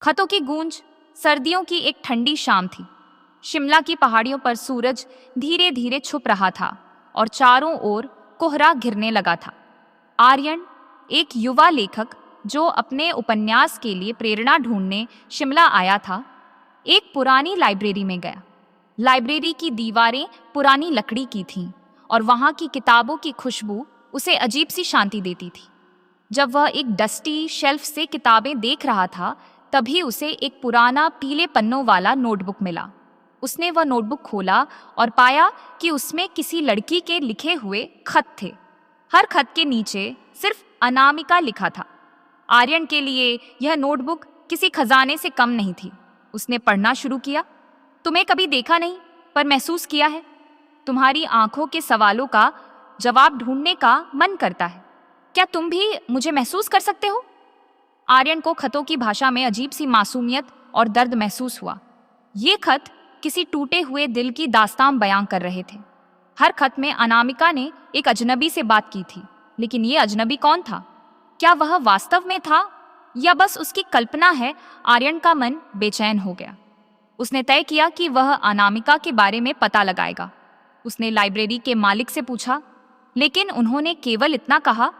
खतों की गूंज सर्दियों की एक ठंडी शाम थी। शिमला की पहाड़ियों पर सूरज धीरे धीरे छुप रहा था और चारों ओर कोहरा घिरने लगा था। आर्यन, एक युवा लेखक जो अपने उपन्यास के लिए प्रेरणा ढूंढने शिमला आया था, एक पुरानी लाइब्रेरी में गया। लाइब्रेरी की दीवारें पुरानी लकड़ी की थीं और वहां की किताबों की खुशबू उसे अजीब सी शांति देती थी। जब वह एक डस्टी शेल्फ से किताबें देख रहा था, तभी उसे एक पुराना पीले पन्नों वाला नोटबुक मिला। उसने वह नोटबुक खोला और पाया कि उसमें किसी लड़की के लिखे हुए खत थे। हर खत के नीचे सिर्फ अनामिका लिखा था। आर्यन के लिए यह नोटबुक किसी खजाने से कम नहीं थी। उसने पढ़ना शुरू किया। तुम्हें कभी देखा नहीं, पर महसूस किया है। तुम्हारी आंखों के सवालों का जवाब ढूंढने का मन करता है। क्या तुम भी मुझे महसूस कर सकते हो? आर्यन को खतों की भाषा में अजीब सी मासूमियत और दर्द महसूस हुआ। ये खत किसी टूटे हुए दिल की दास्तान बयां कर रहे थे। हर खत में अनामिका ने एक अजनबी से बात की थी, लेकिन ये अजनबी कौन था? क्या वह वास्तव में था या बस उसकी कल्पना है? आर्यन का मन बेचैन हो गया। उसने तय किया कि वह अनामिका के बारे में पता लगाएगा। उसने लाइब्रेरी के मालिक से पूछा, लेकिन उन्होंने केवल इतना कहा,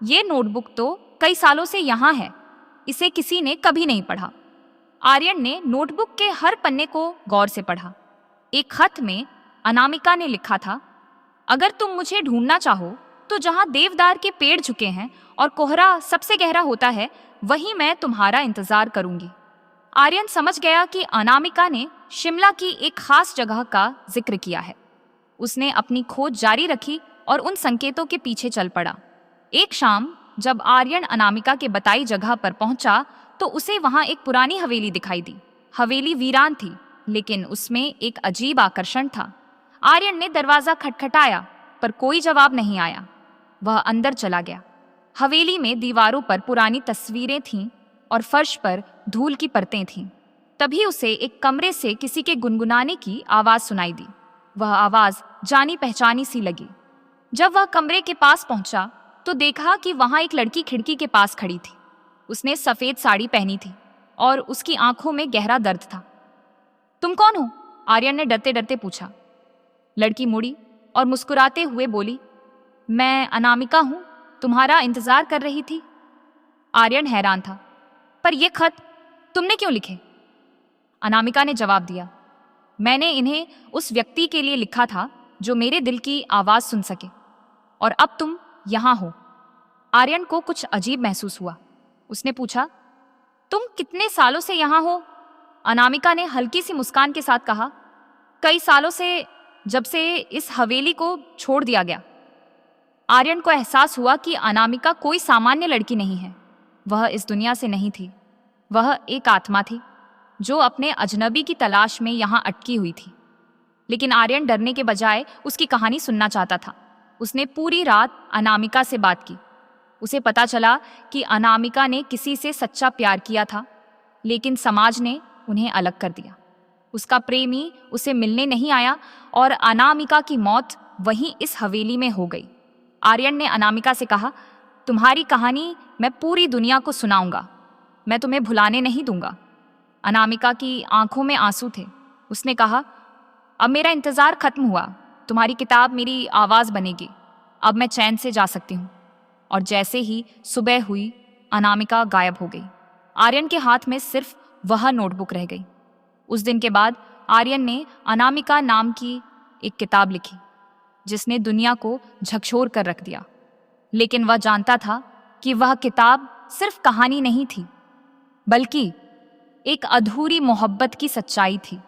ये नोटबुक तो कई सालों से यहाँ है, इसे किसी ने कभी नहीं पढ़ा। आर्यन ने नोटबुक के हर पन्ने को गौर से पढ़ा। एक खत में अनामिका ने लिखा था, अगर तुम मुझे ढूंढना चाहो तो जहाँ देवदार के पेड़ झुके हैं और कोहरा सबसे गहरा होता है, वहीं मैं तुम्हारा इंतजार करूंगी। आर्यन समझ गया कि अनामिका ने शिमला की एक खास जगह का जिक्र किया है। उसने अपनी खोज जारी रखी और उन संकेतों के पीछे चल पड़ा। एक शाम जब आर्यन अनामिका के बताई जगह पर पहुंचा, तो उसे वहां एक पुरानी हवेली दिखाई दी। हवेली वीरान थी, लेकिन उसमें एक अजीब आकर्षण था। आर्यन ने दरवाजा खटखटाया, पर कोई जवाब नहीं आया। वह अंदर चला गया। हवेली में दीवारों पर पुरानी तस्वीरें थीं और फर्श पर धूल की परतें थीं। तभी उसे एक कमरे से किसी के गुनगुनाने की आवाज सुनाई दी। वह आवाज जानी पहचानी सी लगी। जब वह कमरे के पास पहुंचा तो देखा कि वहां एक लड़की खिड़की के पास खड़ी थी। उसने सफेद साड़ी पहनी थी और उसकी आंखों में गहरा दर्द था। तुम कौन हो? आर्यन ने डरते डरते पूछा। लड़की मुड़ी और मुस्कुराते हुए बोली, मैं अनामिका हूं, तुम्हारा इंतजार कर रही थी। आर्यन हैरान था। पर यह खत तुमने क्यों लिखे? अनामिका ने जवाब दिया, मैंने इन्हें उस व्यक्ति के लिए लिखा था जो मेरे दिल की आवाज सुन सके, और अब तुम यहां हो। आर्यन को कुछ अजीब महसूस हुआ। उसने पूछा, तुम कितने सालों से यहां हो? अनामिका ने हल्की सी मुस्कान के साथ कहा, कई सालों से, जब से इस हवेली को छोड़ दिया गया। आर्यन को एहसास हुआ कि अनामिका कोई सामान्य लड़की नहीं है। वह इस दुनिया से नहीं थी। वह एक आत्मा थी जो अपने अजनबी की तलाश में यहां अटकी हुई थी। लेकिन आर्यन डरने के बजाय उसकी कहानी सुनना चाहता था। उसने पूरी रात अनामिका से बात की। उसे पता चला कि अनामिका ने किसी से सच्चा प्यार किया था, लेकिन समाज ने उन्हें अलग कर दिया। उसका प्रेमी उसे मिलने नहीं आया और अनामिका की मौत वहीं इस हवेली में हो गई। आर्यन ने अनामिका से कहा, तुम्हारी कहानी मैं पूरी दुनिया को सुनाऊंगा। मैं तुम्हें भुलाने नहीं दूंगा। अनामिका की आंखों में आंसू थे। उसने कहा, अब मेरा इंतजार खत्म हुआ। तुम्हारी किताब मेरी आवाज बनेगी। अब मैं चैन से जा सकती हूँ। और जैसे ही सुबह हुई, अनामिका गायब हो गई। आर्यन के हाथ में सिर्फ वह नोटबुक रह गई। उस दिन के बाद आर्यन ने अनामिका नाम की एक किताब लिखी, जिसने दुनिया को झकझोर कर रख दिया। लेकिन वह जानता था कि वह किताब सिर्फ कहानी नहीं थी, बल्कि एक अधूरी मोहब्बत की सच्चाई थी।